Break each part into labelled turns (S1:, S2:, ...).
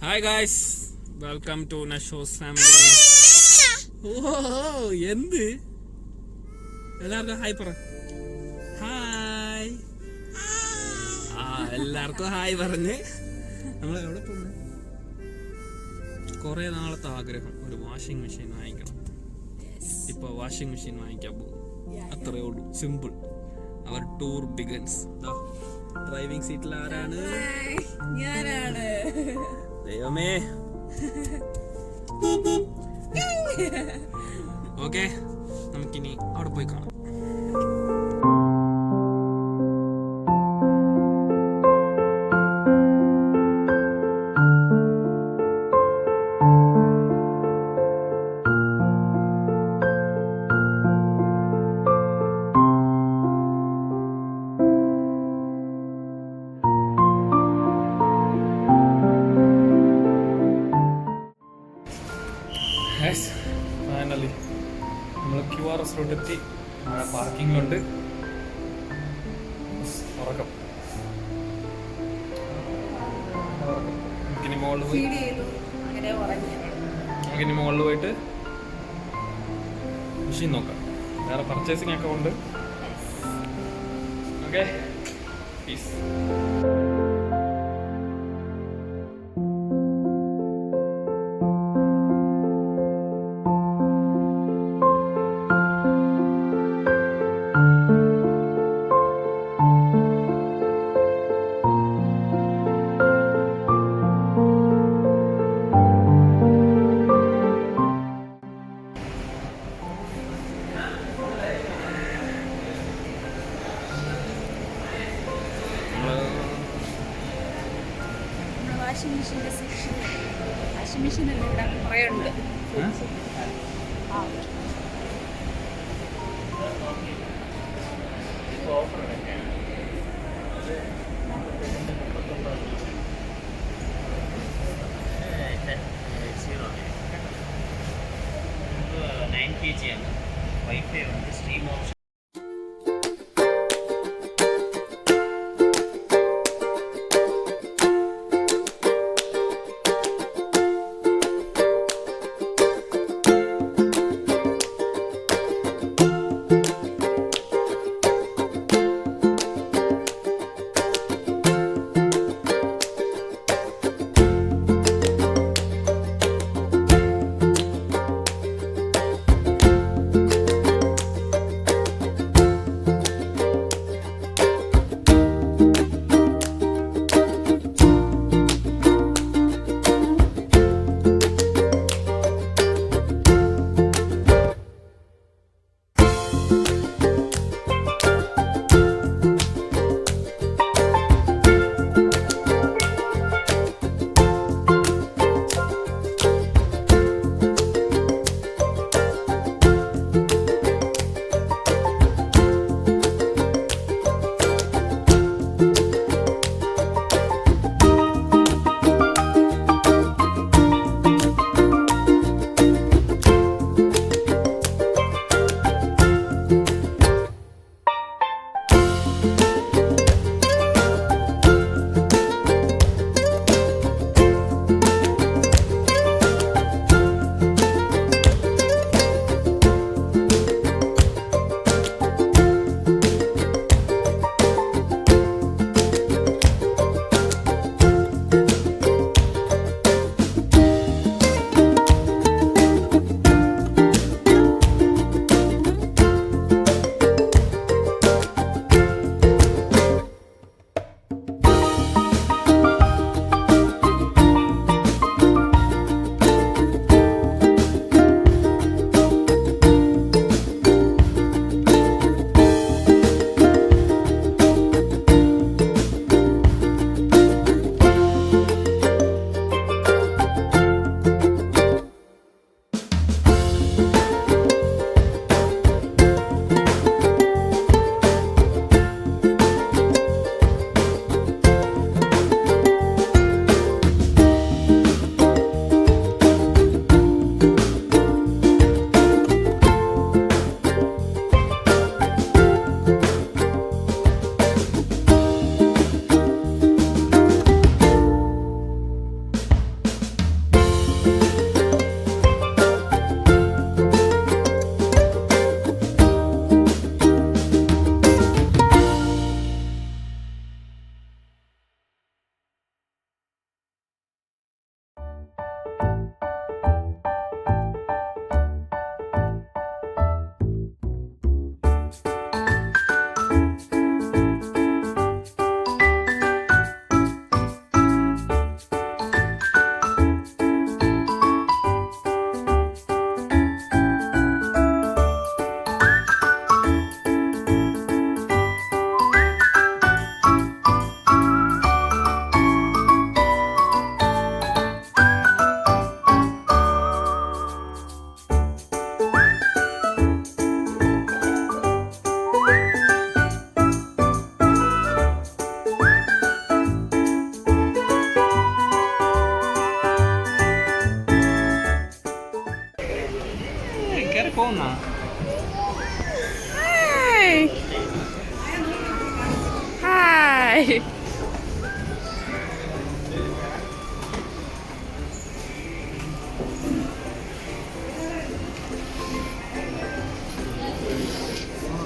S1: Hi guys, welcome to നഷോസ് family. Oh എന്ത് എല്ലാവർക്കും ഹായ് പറ. ഹായ്. എല്ലാവർക്കും ഹായ് പറഞ്ഞ് നമ്മൾ എവിടെ പോകുന്നു? കുറെ നാളത്തെ ആഗ്രഹം ഒരു വാഷിംഗ് മെഷീൻ വാങ്ങിക്കണം. ഇപ്പൊ വാഷിംഗ് മെഷീൻ വാങ്ങിക്കാൻ പോകും. അത്രേ ഉള്ളൂ, സിമ്പിൾ. അവർ ടൂർ ബിഗൻസ്. ഡ്രൈവിംഗ് സീറ്റിൽ ആരാണ്?
S2: ഞാനാണ്.
S1: ദൈവമേ. ഓക്കെ, നമുക്കിനി അവിടെ പോയി കാണാം. ഫൈനലി നമ്മൾ QRS റോഡെത്തി. പാർക്കിങ്ങിലുണ്ട്. ഉറക്കം. നമുക്കിനി മുകളിൽ പോയിട്ട് മെഷീൻ നോക്കാം. വേറെ പർച്ചേസിങ് ഒക്കെ ഉണ്ട്. Okay, piece.
S2: വാഷിംഗ് മെഷീൻ്റെ സെക്ഷൻ. വാഷിംഗ് മെഷീൻ അല്ല, ഇവിടെ കുറേ ഉണ്ട്.
S3: വൈഫൈ ഉണ്ട്, സ്ട്രീം ഓപ്ഷൻ.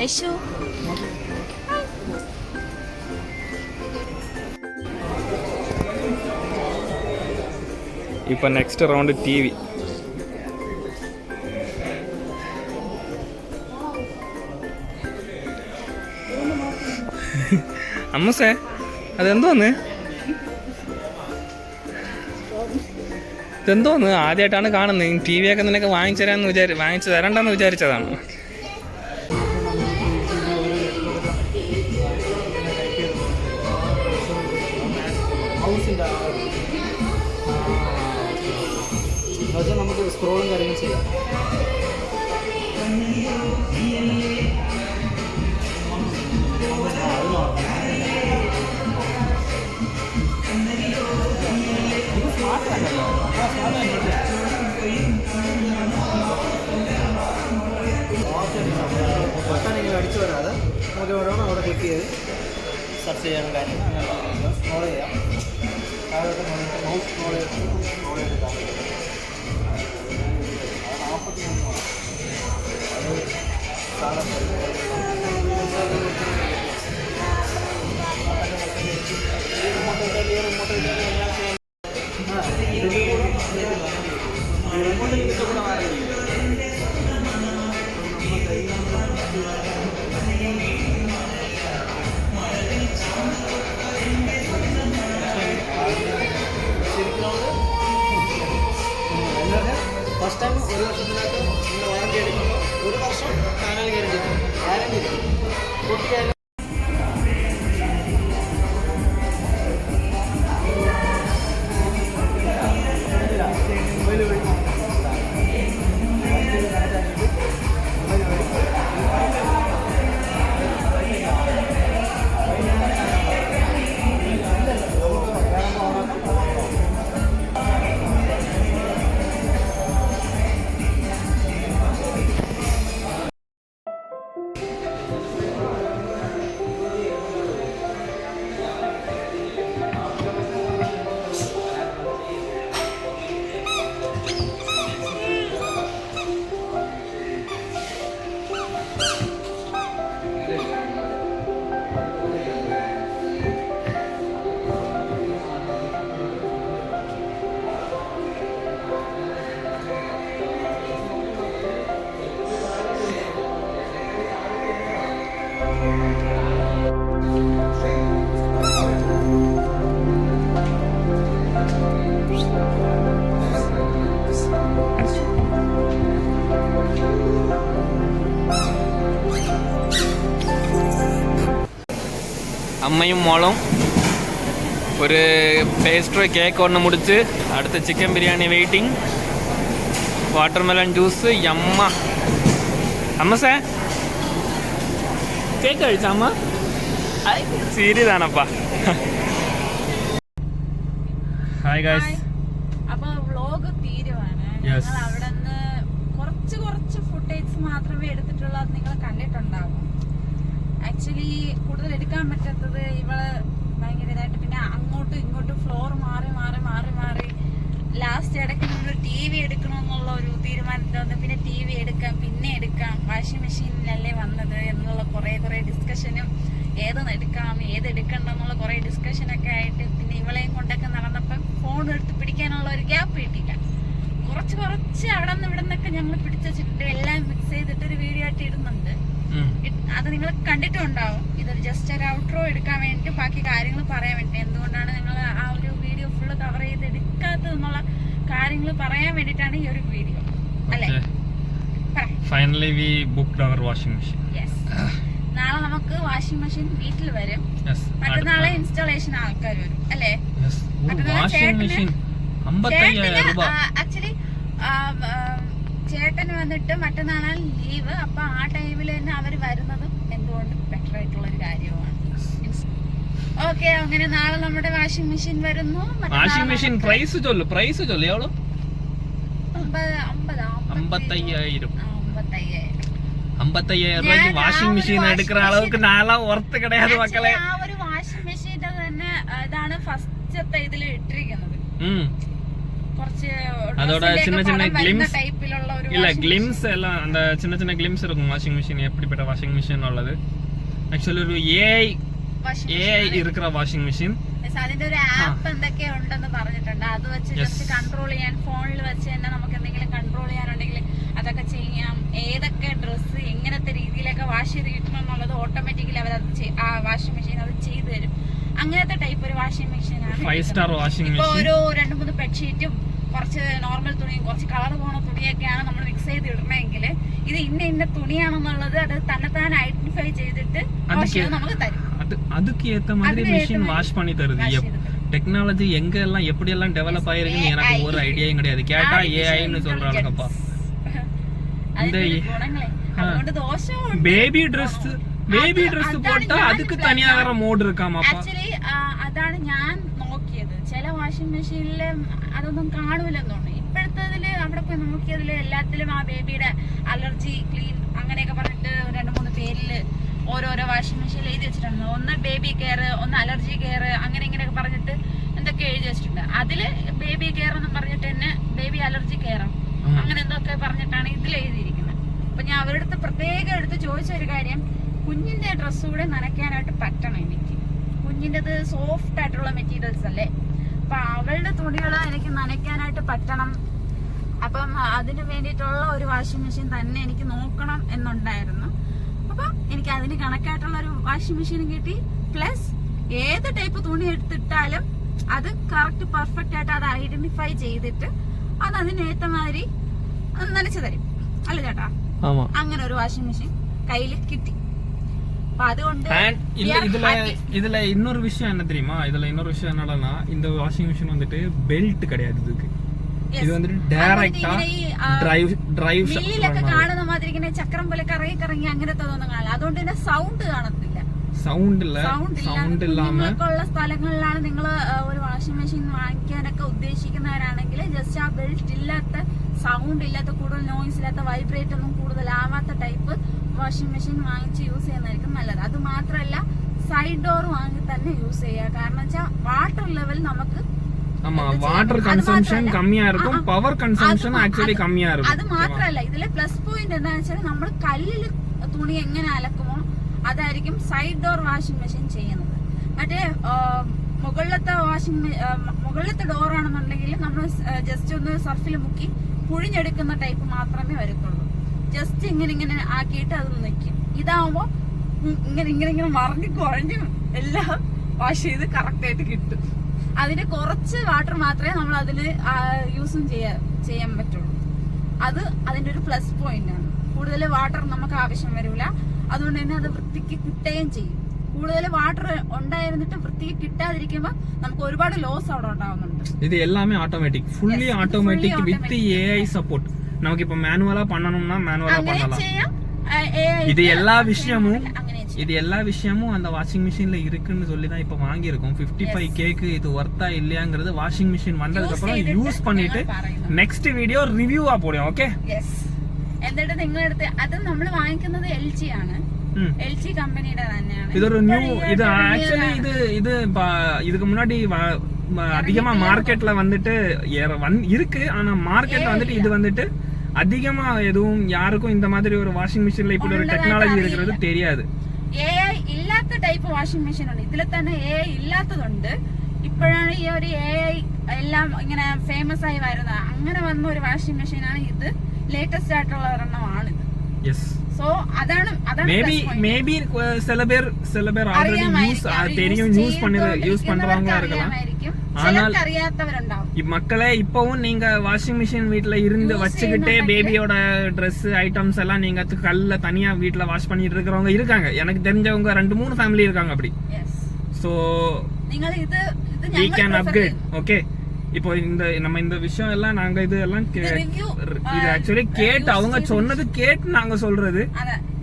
S2: യശു
S1: ഇപ്പൊ നെക്സ്റ്റ് റൗണ്ട് TV. അമ്മസേ അതെന്തോന്ന് ഇതെന്തോന്ന് ആദ്യമായിട്ടാണ് കാണുന്നത്. TV ഒക്കെ നിനക്ക് വാങ്ങിച്ചു തരണ്ടെന്ന് വിചാരിച്ചതാണ്.
S4: നമുക്ക് സ്ക്രോളും കാര്യങ്ങളും ചെയ്യാം. ബട്ടണിങ്ങനെ അടിച്ചു വരാതെ നമുക്ക് ഓരോന്നും അവിടെ ക്ലിക്ക് ചെയ്ത് സെർച്ച് ചെയ്യാനും കാര്യം അങ്ങനെ സ്ക്രോൾ ചെയ്യാം. താഴോട്ട് മൗസ് സ്ക്രോൾ ചെയ്തെടുക്കാം. ഫസ്റ്റ് ടൈം 1 വർഷത്തിനകത്ത് നിങ്ങൾ വാറണ്ടി എടുക്കുമ്പോൾ 1 വർഷം ചാനൽ ഗ്യാരണ്ടി പൊട്ടിയാലും
S1: അമ്മയും മോളും ഒരു പേസ്ട്രി കേക്ക് ഒന്ന് മുടിച്ച് അടുത്ത chicken biryani waiting. Watermelon juice yummy. അമ്മസേ കേക്ക് കഴിച്ച അമ്മ സീരിയസ് ആണപ്പാ. Hi guys.
S2: അപ്പൊ വ്ലോഗ് തീരുവാണ്. ഞങ്ങൾ അവിടെ നിന്ന് കുറച്ച് ഫുട്ടേജ് മാത്രമേ എടുത്തിട്ടുള്ളൂ. അത് നിങ്ങൾ കണ്ടിട്ടുണ്ടാവും. ആക്ച്വലി കൂടുതൽ എടുക്കാൻ പറ്റാത്തത് ഇവള് ഭയങ്കര ഇതായിട്ട് പിന്നെ അങ്ങോട്ടും ഇങ്ങോട്ടും ഫ്ലോർ മാറി ലാസ്റ്റ് ഇടയ്ക്ക് നമ്മൾ TV എടുക്കണമെന്നുള്ള ഒരു തീരുമാനത്തിൽ വന്ന് പിന്നെ TV എടുക്കാം വാഷിംഗ് മെഷീനിലല്ലേ വന്നത് എന്നുള്ള കുറേ ഡിസ്കഷനും ഏതെടുക്കണ്ടെന്നുള്ള കുറേ ഡിസ്കഷനൊക്കെ ആയിട്ട് പിന്നെ ഇവളെയും കൊണ്ടൊക്കെ നടന്നപ്പം ഫോൺ എടുത്ത് പിടിക്കാനുള്ള ഒരു ഗ്യാപ്പ് കിട്ടിയില്ല. കുറച്ച് അവിടെ നിന്ന് ഇവിടെ നിന്നൊക്കെ ഞങ്ങൾ പിടിച്ചു വെച്ചിട്ടുണ്ട്. എല്ലാം മിക്സ് ചെയ്തിട്ടൊരു വീഡിയോ ആയിട്ട് ഇടുന്നുണ്ട്. അത് നിങ്ങൾ കണ്ടിട്ടുണ്ടാവും. ഇതൊരു ജസ്റ്റ് ഒരു ഔട്ട്രോ എടുക്കാൻ വേണ്ടിയിട്ട് ബാക്കി കാര്യങ്ങൾ പറയാൻ വേണ്ടി എന്തുകൊണ്ടാണ് നിങ്ങൾ ആ ഒരു വീഡിയോ ഫുള്ള് കവർ ചെയ്ത് എടുക്കാത്തതെന്നുള്ള കാര്യങ്ങൾ പറയാൻ വേണ്ടിയിട്ടാണ് ഈ ഒരു വീഡിയോ അല്ലേ.
S1: Finally we booked our washing machine.
S2: നാളെ നമുക്ക് വാഷിംഗ് മെഷീൻ വീട്ടിൽ വരും. മറ്റന്നാളെ ഇൻസ്റ്റാളേഷൻ ആൾക്കാർ വരും അല്ലേ. ആക്ച്വലി ചേട്ടന് വന്നിട്ട് മറ്റന്നാളാണ് ലീവ്. അപ്പൊ ആ ടൈമിൽ തന്നെ അവര് വരുന്നതും എന്തുകൊണ്ട് ബെറ്റർ ആയിട്ടുള്ള ഒരു കാര്യമാണ്. ഓക്കെ, അങ്ങനെ നാളെ നമ്മുടെ വാഷിംഗ് മെഷീൻ വരുന്നു.
S1: വാഷിംഗ് മെഷീൻ പ്രൈസ് ചൊല്ലു എവളോ 55,000 രൂപയ്ക്ക് വാഷിംഗ് മെഷീൻ എടുക്കുന്ന അളവുക്ക് നാളെ ഓർത്ത് കിടയാതെ മക്കളെ.
S2: ആ ഒരു വാഷിംഗ് മെഷീന്റെ തന്നെ ഇതാണ് ഫസ്റ്റത്തെ ഇതിൽ ഇട്ടിരിക്കുന്നത്. കുറച്ച്
S1: അതോടെ ചിന്ന ക്ലിംസ്
S2: ടൈപ്പിലുള്ള ഒരു
S1: இல்ல கிளிம்ஸ் எல்லாம் அந்த சின்ன சின்ன கிளிம்ஸ் இருக்கும் வாஷிங் மிஷின் எப்படிப்பட்ட வாஷிங் மிஷின் உள்ளது ആക്ച്വലി ഒരു AI இருக்கிற വാഷിംഗ് മെഷീൻ.
S2: അതിന്റെ ഒരു ആപ്പ് എന്തൊക്കെയോ ഉണ്ടെന്ന് പറഞ്ഞിട്ടുണ്ട്. അത് വെച്ച് ജസ്റ്റ് കൺട്രോൾ ചെയ്യാൻ ഫോണിൽ വെച്ച് തന്നെ നമുക്ക് എന്തെങ്കിലും കൺട്രോൾ ചെയ്യാനുണ്ടെങ്കിൽ അതൊക്കെ ചെയ്യാം. ഏതൊക്കെ ഡ്രസ്സ് എങ്ങനത്തെ രീതിയിലൊക്കെ വാഷ് ചെയ്ത് കിട്ടണം എന്നുള്ളത് ഓട്ടോമാറ്റിക്കലി അവരത് ആ വാഷിംഗ് മെഷീൻ അത് ചെയ്തു തരും. അങ്ങനത്തെ ടൈപ്പ് ഒരു വാഷിംഗ് മെഷീനാണ്.
S1: 5 സ്റ്റാർ വാഷിംഗ് മെഷീൻ.
S2: ഒരു 2-3 ബെഡ്ഷീറ്റും കുറച്ച് നോർമൽ തുണിയും കുറച്ച് കളർ പോണ തുണിയൊക്കെയാണ് നമ്മൾ മിക്സ് ചെയ്ത് ഇടണമെങ്കിൽ ഇത് ഇന്ന തുണിയാണെന്നുള്ളത് അത് തന്നെത്താൻ ഐഡന്റിഫൈ ചെയ്തിട്ട് നമുക്ക് തരും.
S1: அதுக்கு ஏத்த மாதிரி மிஷின் வாஷ் பண்ணி தருது. டெக்னாலஜி எங்க எல்லாம் எப்படி எல்லாம் டெவலப் ஆயிருக்குன்னு எனக்கு ஒரு ஐடியாவும் கிடையாது. கேட்டா ஏஐன்னு சொல்றாங்கப்பா. இந்த பேபி Dress போட்டா அதுக்கு தனியா வேற மோட் இருக்காமாப்பா.
S2: ആക്ച്വലി അതാണ് ഞാൻ നോക്കിയത്. ചില വാഷിംഗ് മെഷീനിൽ അതൊന്നും കാണൂലെന്ന് തോന്നുന്നു. ഇപ്പോഴത്തേതില് അവിടെ പോയി നോക്കിയതില് എല്ലാത്തിലും ആ ബേബിയുടെ അലർജി ക്ലീൻ അങ്ങനെയൊക്കെ പറഞ്ഞിട്ട് 2-3 പേരില് ഓരോരോ വാഷിംഗ് മെഷീനിൽ എഴുതി വെച്ചിട്ടുണ്ട്. ഒന്ന് ബേബി കെയർ, ഒന്ന് അലർജി കെയർ, അങ്ങനെ ഇങ്ങനെയൊക്കെ പറഞ്ഞിട്ട് എന്തൊക്കെ എഴുതി വെച്ചിട്ടുണ്ട്. അതില് ബേബി കെയർ എന്ന് പറഞ്ഞിട്ട് തന്നെ ബേബി അലർജി കെയർ അങ്ങനെ എന്തൊക്കെ പറഞ്ഞിട്ടാണ് ഇതിൽ എഴുതിയിരിക്കുന്നത്. അപ്പൊ ഞാൻ അവരുടെ അടുത്ത് പ്രത്യേകം എടുത്ത് ചോദിച്ച ഒരു കാര്യം, കുഞ്ഞിന്റെ ഡ്രസ്സ് കൂടെ നനയ്ക്കാനായിട്ട് പറ്റണം എനിക്ക്. കുഞ്ഞിൻ്റെത് സോഫ്റ്റ് ആയിട്ടുള്ള മെറ്റീരിയൽസ് അല്ലേ, അപ്പൊ അവളുടെ തുണികൾ എനിക്ക് നനയ്ക്കാനായിട്ട് പറ്റണം. അപ്പം അതിന് വേണ്ടിയിട്ടുള്ള ഒരു വാഷിംഗ് മെഷീൻ തന്നെ എനിക്ക് നോക്കണം എന്നുണ്ടായിരുന്നു. അപ്പൊ എനിക്ക് അതിന് കണക്കായിട്ടുള്ള ഒരു വാഷിംഗ് മെഷീൻ കിട്ടി. പ്ലസ് ഏത് ടൈപ്പ് തുണി എടുത്തിട്ടാലും അത് കറക്റ്റ് പെർഫെക്റ്റ് ആയിട്ട് അത് ഐഡന്റിഫൈ ചെയ്തിട്ട് അത് അതിനേറ്റ മാതിരി നനച്ചു തരും. അല്ല ചേട്ടാ, അങ്ങനെ ഒരു വാഷിംഗ് മെഷീൻ കയ്യിൽ കിട്ടി. അപ്പൊ അതുകൊണ്ട്
S1: இதுல இன்னொரு விஷயம் என்ன தெரியுமா, இதுல இன்னொரு விஷயம் என்னன்னா இந்த வாஷிங் மிஷின் வந்துட்டு பெல்ட் கிடையாது இதுக்கு. ഇത് വന്നിട്ട് ഡയറക്റ്റാ ഡ്രൈവ്
S2: മില്ലിലൊക്കെ കാണുന്ന മാതിരി ഇങ്ങനെ ചക്രം പോലെ കറങ്ങി അങ്ങനത്തെ ഒന്നും കാണില്ല. അതുകൊണ്ട് തന്നെ സൗണ്ട് കാണത്തില്ല.
S1: സൗണ്ട്
S2: ഉള്ള സ്ഥലങ്ങളിലാണ് നിങ്ങൾ ഒരു വാഷിംഗ് മെഷീൻ വാങ്ങിക്കാനൊക്കെ ഉദ്ദേശിക്കുന്നവരാണെങ്കിൽ ജസ്റ്റ് ആ ബെൽറ്റ് ഇല്ലാത്ത, സൗണ്ട് ഇല്ലാത്ത, കൂടുതൽ നോയിസ് ഇല്ലാത്ത, വൈബ്രേറ്റ് ഒന്നും കൂടുതൽ ആവാത്ത ടൈപ്പ് വാഷിംഗ് മെഷീൻ വാങ്ങിച്ച് യൂസ് ചെയ്യുന്നതായിരിക്കും നല്ലത്. അത് മാത്രമല്ല സൈഡ് ഡോർ വാങ്ങി തന്നെ യൂസ് ചെയ്യുക. കാരണം വെച്ചാൽ വാട്ടർ ലെവൽ നമുക്ക്
S1: വാട്ടർ കൺസംഷൻ കമ്മിയാ இருக்கும், പവർ കൺസംഷൻ ആക്ച്വലി കമ്മിയാ இருக்கும்.
S2: അത് മാത്രമല്ല ഇതിലെ പ്ലസ് പോയിന്റ് എന്താണെന്ന് വെച്ചാൽ നമ്മൾ കല്ലിൽ തുണി എങ്ങനെ അലക്കുമോ അതായിരിക്കും സൈഡ് ഡോർ വാഷിംഗ് മെഷീൻ ചെയ്യുന്നത്. മറ്റേ മുകളിലത്തെ ഡോർ ആണെന്നുണ്ടെങ്കിൽ നമ്മൾ ജസ്റ്റ് ഒന്ന് സർഫിൽ മുക്കി പുഴിഞ്ഞെടുക്കുന്ന ടൈപ്പ് മാത്രമേ വരത്തുള്ളൂ. ജസ്റ്റ് ഇങ്ങനെ ആക്കിയിട്ട് അത് നിൽക്കും. ഇതാവുമ്പോ ഇങ്ങനെ മറിഞ്ഞ് കുഴഞ്ഞ് എല്ലാം വാഷ് ചെയ്ത് കറക്റ്റ് ആയിട്ട് കിട്ടും. അതിന് കുറച്ച് വാട്ടർ മാത്രമേ നമ്മൾ അതിന് യൂസും ചെയ്യാൻ പറ്റുള്ളൂ. അത് അതിന്റെ ഒരു പ്ലസ് പോയിന്റ് ആണ്. കൂടുതൽ വാട്ടർ നമുക്ക് ആവശ്യം വരില്ല. അതുകൊണ്ട് തന്നെ അത് വൃത്തിക്ക് കിട്ടുകയും ചെയ്യും. കൂടുതൽ വാട്ടർ ഉണ്ടായിരുന്നിട്ട് വൃത്തിക്ക് കിട്ടാതിരിക്കുമ്പോൾ നമുക്ക് ഒരുപാട് ലോസ് അവിടെ ഉണ്ടാവുന്നുണ്ട്.
S1: ഇത് എല്ലാമേ automatic, fully automatic with AI support. നമുക്ക് ഇപ്പൊ മാനുവലാ பண்ணணும்னா മാനുവലാ பண்ணலாம். இது எல்லா விஷயமும் அந்த வாஷிங் மிஷின்ல இருக்குன்னு சொல்லி தான் இப்ப வாங்கி இருக்கோம். 55K இது வர்த்தா இல்லையாங்கிறது வாஷிங் மிஷின் வந்ததுக்கு அப்புறம் யூஸ் பண்ணிட்டு நெக்ஸ்ட் வீடியோ ரிவ்யூவா போடுவோம். ஓகே,
S2: എന്നിട്ട് നിങ്ങളെടുത്ത് അത് നമ്മൾ വാങ്ങിക്കുന്നത് LG ആണ്. LG കമ്പനിയുടെ തന്നെയാണ്.
S1: இது ஒரு நியூ, இது ஆக்சுவலி இது இதுக்கு முன்னாடி அதிகமா மார்க்கெட்ல வந்துட்டு இருக்கு. ஆனா மார்க்கெட்ல வந்துட்டு இது வந்துட்டு அதிகமா எதுவும் யாருக்கும் இந்த மாதிரி ஒரு வாஷிங் மிஷின்ல இப்படி ஒரு டெக்னாலஜி இருக்கிறது தெரியாது.
S2: AI ഇല്ലാത്ത ടൈപ്പ് വാഷിംഗ് മെഷീൻ ഉണ്ട്. ഇതിൽ തന്നെ AI ഇല്ലാത്തതുണ്ട്. ഇപ്പോഴാണ് ഈ ഒരു AI എല്ലാം ഇങ്ങനെ ഫേമസ് ആയി വരുന്നത്. അങ്ങനെ വന്ന ഒരു വാഷിംഗ് മെഷീനാണ് ഇത്. ലേറ്റസ്റ്റ് ആയിട്ടുള്ള ഒരെണ്ണമാണ് ഇത്. സോ അതാണ്
S1: மேபி சில பேர் ஆல்ரெடி யூஸ் பண்றவங்க இருக்கலாம். ஆனால் மக்களே இப்பவும் நீங்க வாஷிங் மிஷின் வீட்ல இருந்து வச்சுக்கிட்டே பேபியோட Dress ஐட்டம்ஸ் எல்லாம் நீங்க கல்ல தனியா வீட்ல வாஷ் பண்ணிட்டு இருக்கிறவங்க இருக்காங்க. எனக்கு தெரிஞ்சவங்க 2-3 ஃபேமிலி இருக்காங்க அப்படி. சோ
S2: നിങ്ങൾ ഇത്
S1: we can upgrade. okay, இப்போ நம்ம இந்த விஷயம் எல்லாம் நாங்க இது எல்லாம் இது ஆக்சுவலி கேட்டு அவங்க சொன்னது கேட்டு நாங்க சொல்றது.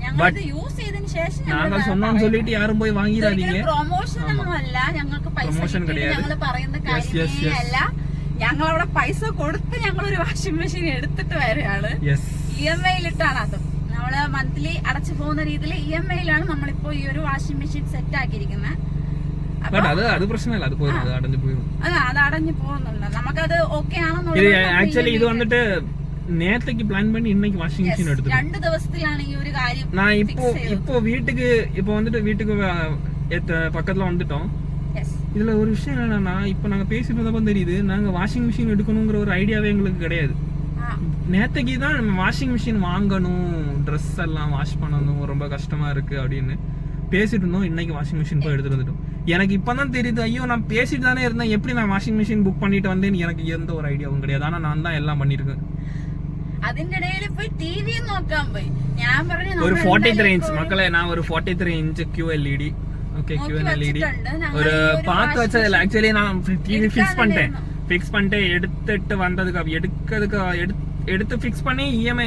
S2: ഞങ്ങൾ യൂസ് ചെയ്തതിന് ശേഷം
S1: நாங்க சொன்னோம்னு சொல்லிட்டு யாரும் போய் வாங்கிடாதீங்க.
S2: പ്രൊമോഷൻ ഒന്നുമല്ല, ഞങ്ങൾക്ക് പൈസ ഞങ്ങൾ പറയുന്ന കാര്യമല്ല. ഞങ്ങൾ അവിടെ പൈസ കൊടുത്ത് ഞങ്ങൾ ഒരു വാഷിംഗ് മെഷീൻ എടുത്തിട്ട് വരെയാണ്. EMI-യിലിട്ടാണ് അത്. നമ്മള് മന്ത്ലി അടച്ചു പോകുന്ന രീതിയിൽ EMI-യിലാണ് നമ്മളിപ്പോ ഈ ഒരു വാഷിംഗ് മെഷീൻ സെറ്റ് ആക്കിയിരിക്കുന്നത്.
S1: അത് പ്രശ്നമല്ല, അത്
S2: അടഞ്ഞു പോകുന്നുണ്ട്. നമുക്കത് ഓക്കെ ആണെന്നുള്ളത്.
S1: ആക്ച്വലി ഇത് വന്നിട്ട് நேத்துக்கு பிளான் பண்ணி இன்னைக்கு வாஷிங் மிஷின் எடுத்துட்டோம்.
S2: 2 ദിവസത്തിലാണ് ഈ ഒരു കാര്യം.
S1: நான் இப்போ வீட்டுக்கு பக்கத்துல வந்துட்டோம். இதுல ஒரு விஷயம் என்னன்னா, இப்போ நாங்க பேசிட்டு இருந்தப்ப தெரியுது, நாங்க வாஷிங் மிஷின் எடுக்கணுங்கிற ஒரு ஐடியாவே எங்களுக்கு கிடையாது. நேத்தைக்கு தான் வாஷிங் மிஷின் வாங்கணும், ட்ரெஸ் எல்லாம் வாஷ் பண்ணணும், ரொம்ப கஷ்டமா இருக்கு அப்படின்னு பேசிட்டு இருந்தோம். இன்னைக்கு வாஷிங் மிஷின் போய் எடுத்துட்டு வந்துட்டோம். எனக்கு இப்பதான் தெரியுது, ஐயோ நான் பேசிட்டு தானே இருந்தேன், எப்படி நான் வாஷிங் மிஷின் புக் பண்ணிட்டு வந்தேன்னு எனக்கு எந்த ஒரு ஐடியாவும் கிடையாது. ஆனா நான் தான் எல்லாம் பண்ணிருக்கேன்.
S2: അതിന്റെ ഇടയിൽ പോയി ടിവി നോക്കാൻ പോയി. ഞാൻ പറഞ്ഞു
S1: ഒരു 43 ഇഞ്ച് മക്കളെ, ഞാൻ ഒരു 43 ഇഞ്ച് QLED QLED ஒரு பார்த்து வச்சதில்ல. ஆக்சுவலி நான் டிவி ஃபிக்ஸ் பண்ணிட்டு எடுத்துட்டு வந்ததுக்கு எடுத்து ஃபிக்ஸ் பண்ணி இஎம்ஐ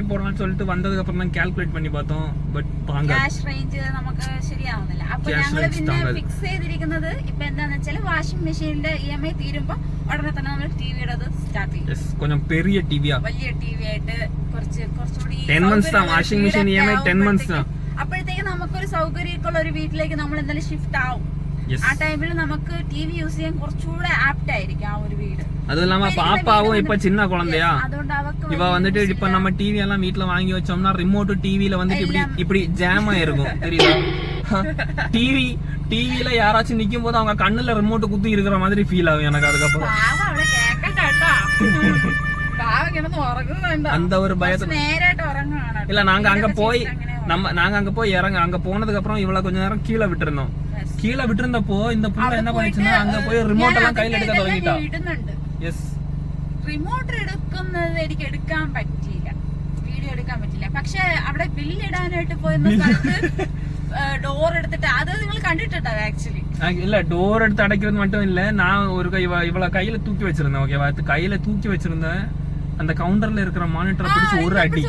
S1: போடலாம்னு சொல்லிட்டு வந்ததுக்கு அப்புறம் தான் கால்குலேட் பண்ணி பார்த்தோம். பட்
S2: ക്യാഷ് റേഞ്ച് നമുക്ക് ശരിയാവുന്നില്ല. അപ്പൊ ഞങ്ങൾ പിന്നെ ഫിക്സ് ചെയ്തിരിക്കുന്നത് ഇപ്പൊ എന്താന്ന് വെച്ചാൽ വാഷിംഗ് മെഷീനിന്റെ EMI തീരുമ്പോ ഉടനെ തന്നെ നമ്മൾ ടിവിയുടെ സ്റ്റാർട്ട് ചെയ്യും.
S1: கொஞ்சம் பெரிய டிவியா,
S2: വലിയ ടിവി ആയിട്ട് കുറച്ചുകൂടി
S1: 10 months தான் வாஷிங் மிஷின் EMI 10 months தான்.
S2: അപ്പോഴത്തേക്ക് നമുക്കൊരു സൗകര്യമുള്ള ഒരു വീട്ടിലേക്ക് നമ്മൾ എന്തായാലും ഷിഫ്റ്റ് ആവും. ആ ടൈമിൽ നമുക്ക് ടിവി യൂസ് ചെയ്യാൻ കുറച്ചുകൂടെ ആപ്റ്റ് ആയിരിക്കും ആ ഒരു വീട്.
S1: அதுவும் இல்லாம பாப்பாவும் இப்ப சின்ன குழந்தையா, இவ வந்துட்டு இப்ப நம்ம டிவி எல்லாம் வீட்டுல வாங்கி வச்சோம்னா ரிமோட் டிவில வந்துட்டு இப்படி ஜாம் ஆயிருக்கும் தெரியுமா? டிவில யாராச்சும் நிக்கும் போது அவங்க கண்ணுல ரிமோட் குத்தி இருக்கிற மாதிரி ஃபீல் ஆகும் எனக்கு. அதுக்கப்புறம் அந்த ஒரு பயத்துல இல்ல, நாங்க அங்க போய் அங்க போனதுக்கு அப்புறம் இவ்வளவு கொஞ்ச நேரம் கீழே விட்டுருந்தப்போ இந்த புள்ள என்ன பண்ணிச்சுன்னா, அங்க போய் ரிமோட் எல்லாம் கையில எடுக்க தொடங்கிட்டா. യെസ്,
S2: റിമോട്ട് എടുക്കുന്നത് എനിക്ക് എടുക്കാൻ പറ്റിയില്ല, വീഡിയോ എടുക്കാൻ പറ്റില്ല. പക്ഷെ അവിടെ ബില്ല് ഇടാനായിട്ട് പോയിരുന്ന സ്ഥലത്ത് ഡോർ എടുത്തിട്ട് അത് നിങ്ങൾ കണ്ടിട്ടുണ്ടോ? ആക്ച്വലി
S1: இல்ல, டோர் எடுத்து அடைக்கிறது மட்டும் இல்ல, நான் ஒரு இவள கையில தூக்கி வச்சிருந்தேன். ஓகேவா, கையில தூக்கி வச்சிருந்தேன். அந்த கவுண்டர்ல இருக்கிற மானிட்டரை பிடிச்சு ஒரு அடி.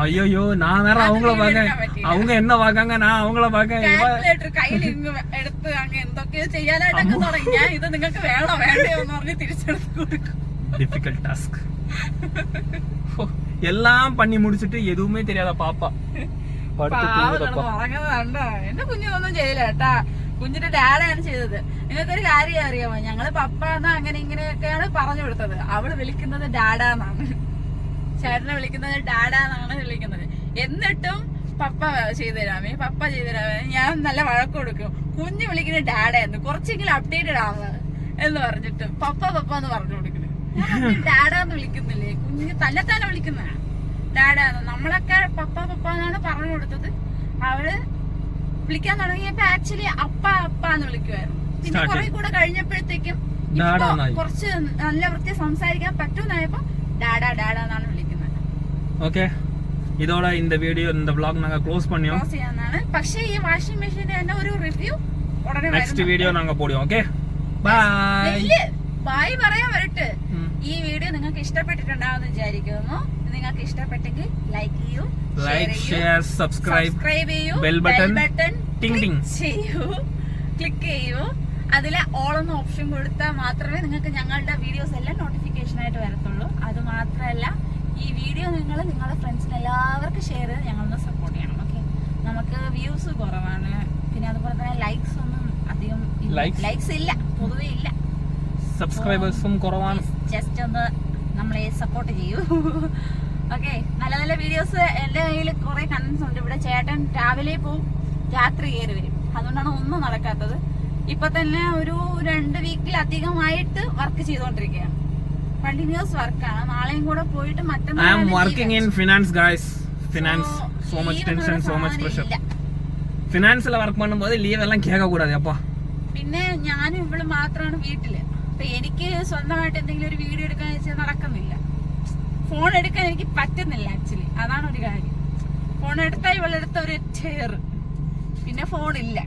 S1: ஐயோ, நான் வேற அவங்கள பாக்க, அவங்க என்ன பாக்காங்க, நான் அவங்கள பாக்க.
S2: கையில എടുത്ത് അങ്ങ് എന്തൊക്കെയോ ചെയ്യാനായിട്ടൊക്കെ തുടങ്ങി. ഞാൻ ഇത് നിങ്ങൾക്ക് വേണോ വേണ്ടയോന്ന് പറഞ്ഞ് തിരിച്ചെടുത്ത് കൊടുക്കും.
S1: Difficult task. எல்லாம் பண்ணி முடிச்சிட்டு எதுவுமே தெரியாத பாப்பா പടുത്ത്
S2: ഉറങ്ങുന്നതാണ്ടോ. എന്റെ കുഞ്ഞിനൊന്നും ചെയ്യില്ല കേട്ടാ, കുഞ്ഞിന്റെ ഡാഡാണ് ചെയ്തത്. നിങ്ങൾക്കൊരു കാര്യം അറിയാമോ, ഞങ്ങള് പപ്പാന്ന് അങ്ങനെ ഇങ്ങനെയൊക്കെയാണ് പറഞ്ഞു കൊടുത്തത്. അവള് വിളിക്കുന്നത് ഡാഡാന്നാണ്, ചേട്ടനെ വിളിക്കുന്നത് ഡാഡാന്നാണ് വിളിക്കുന്നത്. എന്നിട്ടും പപ്പ ചെയ്തു തരാമേ, പപ്പ ചെയ്തു തരാമേ, ഞാൻ നല്ല വഴക്ക് കൊടുക്കും. കുഞ്ഞ് വിളിക്കുന്നത് ഡാഡാന്ന്, കുറച്ചെങ്കിലും അപ്ഡേറ്റഡ് ആവുന്നത് എന്ന് പറഞ്ഞിട്ട് പപ്പ എന്ന് പറഞ്ഞു കൊടുക്കുന്നത്. ഡാഡാന്ന് വിളിക്കുന്നില്ലേ, കുഞ്ഞ് തന്നെ വിളിക്കുന്നതാണ് ഡാഡാന്ന്. നമ്മളൊക്കെ പപ്പ എന്നാണ് പറഞ്ഞു കൊടുത്തത്. അവള് വിളിക്കാൻ തുടങ്ങിയപ്പോ ആക്ച്വലി അപ്പ എന്ന് വിളിക്കുമായിരുന്നു. പിന്നെ കുറെ കൂടെ കഴിഞ്ഞപ്പോഴത്തേക്കും കുറച്ച് നല്ല വൃത്തി സംസാരിക്കാൻ പറ്റുന്നായപ്പോ ഡാഡാ എന്നാണ് വിളിക്കുന്നത്.
S1: ഓക്കെ, ഇതോടെ இந்த വീഡിയോ இந்த vlog நாங்க க்ளோஸ் பண்ணியோம்.
S2: க்ளோஸ் ചെയ്യാനാണ്. പക്ഷേ ഈ വാഷിംഗ് മെഷീന്റെ തന്നെ ഒരു റിവ്യൂ ഉടനെ
S1: നെക്സ്റ്റ് വീഡിയോ നാങ്ക പോടും. ഓക്കെ,
S2: ബൈ പറയാൻ വരട്ടെ. ഈ വീഡിയോ നിങ്ങൾക്ക് ഇഷ്ടപ്പെട്ടിട്ടുണ്ടാവുമെന്ന് വിചാരിക്കുന്നു. നിങ്ങൾക്ക് ഇഷ്ടപ്പെട്ടെങ്കിൽ ലൈക്ക് ചെയ്യൂ,
S1: ഷെയർ, സബ്സ്ക്രൈബ് ചെയ്യൂ, ബെൽ ബട്ടൺ
S2: ക്ലിക്ക് ചെയ്യൂ. അതിലെ ഓൾ എന്ന ഓപ്ഷൻ കൊടുത്താൽ മാത്രമേ നിങ്ങൾക്ക് ഞങ്ങളുടെ വീഡിയോസ് എല്ലാം നോട്ടിഫിക്കേഷൻ ആയിട്ട് വരത്തുള്ളൂ. അത് മാത്രമല്ല, ഈ വീഡിയോ നിങ്ങളുടെ ഫ്രണ്ട്സിന് എല്ലാവർക്കും ഷെയർ ചെയ്ത് ഞങ്ങളൊന്ന് സപ്പോർട്ട് ചെയ്യണം. ഓക്കെ, നമുക്ക് വ്യൂസ് കുറവാണ്, പിന്നെ അതുപോലെ തന്നെ ലൈക്സ് ഒന്നും അധികം ലൈക്സ് ഇല്ല, പൊതുവെ ഇല്ല,
S1: സബ്സ്ക്രൈബേഴ്സും കുറവാണ്.
S2: ജസ്റ്റ് ഒന്ന് നമ്മളെ സപ്പോർട്ട് ചെയ്യൂ. ഓക്കെ, നല്ല നല്ല വീഡിയോസ് എന്റെ കയ്യിൽ കുറെ കണ്ടന്റ്സ് ഉണ്ട്. ഇവിടെ ചേട്ടൻ രാവിലെ പോവും, രാത്രി കയറി വരും. അതുകൊണ്ടാണ് ഒന്നും നടക്കാത്തത്. ഇപ്പൊ തന്നെ ഒരു 2 വീക്കിലധികമായിട്ട് വർക്ക് ചെയ്തോണ്ടിരിക്കുകയാണ്. കണ്ടിന്യൂസ് വർക്കാണ്. നാളെയും കൂടെ പോയിട്ട്
S1: ഫിനാൻസിൽ വർക്ക് பண்ணும்போது ലീവ് എല്ലാം കേൾക്ക കൂടാതെ. അപ്പ
S2: പിന്നെ ഞാനും ഇവള് മാത്രമാണ് വീട്ടില്. അപ്പൊ എനിക്ക് സ്വന്തമായിട്ട് എന്തെങ്കിലും ഒരു വീഡിയോ എടുക്കാൻ വെച്ചാൽ നടക്കുന്നില്ല. ഫോൺ എടുക്കാൻ എനിക്ക് പറ്റുന്നില്ല ആക്ച്വലി, അതാണ് ഒരു കാര്യം. ഫോൺ എടുത്താൽ ഇവളെടുത്ത ഒരു ചെയർ, പിന്നെ ഫോണില്ല,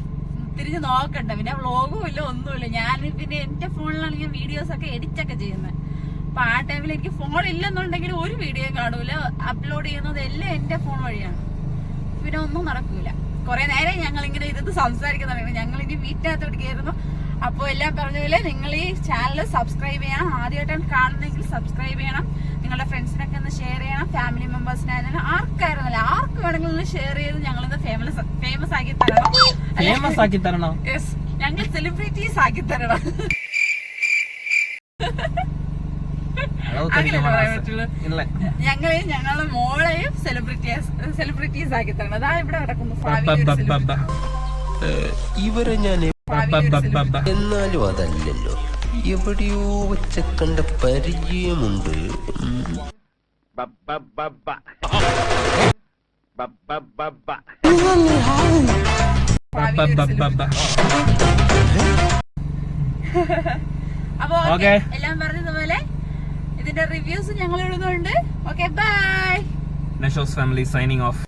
S2: തിരിഞ്ഞ് നോക്കണ്ട, പിന്നെ വ്ളോഗും ഇല്ല, ഒന്നുമില്ല. ഞാൻ പിന്നെ എന്റെ ഫോണിലാണ് ഞാൻ വീഡിയോസ് ഒക്കെ എഡിറ്റ് ഒക്കെ ചെയ്യുന്നത്. അപ്പൊ ആ ടൈമിൽ എനിക്ക് ഫോൺ ഇല്ലെന്നുണ്ടെങ്കിൽ ഒരു വീഡിയോ കാണൂല. അപ്ലോഡ് ചെയ്യുന്നത് എല്ലാം എന്റെ ഫോൺ വഴിയാണ്. പിന്നെ ഒന്നും നടക്കൂല. കുറെ നേരം ഞങ്ങൾ ഇങ്ങനെ ഇരുന്ന് സംസാരിക്കുന്നുണ്ട്. ഞങ്ങൾ ഇനി വീട്ടിനകത്തോട്ട് കയറുന്നു. അപ്പോൾ എല്ലാം പറഞ്ഞ പോലെ നിങ്ങൾ ഈ ചാനൽ സബ്സ്ക്രൈബ് ചെയ്യണം. ആദ്യമായിട്ടാണ് കാണുന്നെങ്കിൽ സബ്സ്ക്രൈബ് ചെയ്യണം. നിങ്ങളുടെ ഫ്രണ്ട്സിനൊക്കെ ഒന്ന് ഷെയർ ചെയ്യണം. ഫാമിലി മെമ്പേഴ്സിനായാലും ആർക്കായിരുന്നല്ല, ആർക്ക് വേണമെങ്കിലും ഒന്ന് ഷെയർ ചെയ്ത് ഞങ്ങളിന്ന് ഫേമസ് ആക്കി തരണം. യെസ്, ഞങ്ങൾ സെലിബ്രിറ്റീസ് ആക്കി തരണം.
S1: അളവ്
S2: അങ്ങനെ
S1: കടിക്കാൻ
S2: പറയാൻ
S1: ആസை.
S2: പറ്റുള്ളൂ.
S1: ഇല്ല
S2: ഞങ്ങളെയും ഞങ്ങളുടെ മോളെയും സെലിബ്രിറ്റീസ് ആക്കി തരണം. അതാ ഇവിടെ നടക്കുന്നു
S5: ഇവരെ ഞാൻ എന്നാലും അതല്ലല്ലോ, എവിടെയോ വെച്ച കണ്ട പരിചയമുണ്ട്.
S2: അപ്പൊ
S1: Okay.
S2: എല്ലാം പറഞ്ഞതുപോലെ ഇതിന്റെ റിവ്യൂസ് ഞങ്ങൾ ഇടുന്നുണ്ട്. Okay, bye.
S1: Nashos family signing off.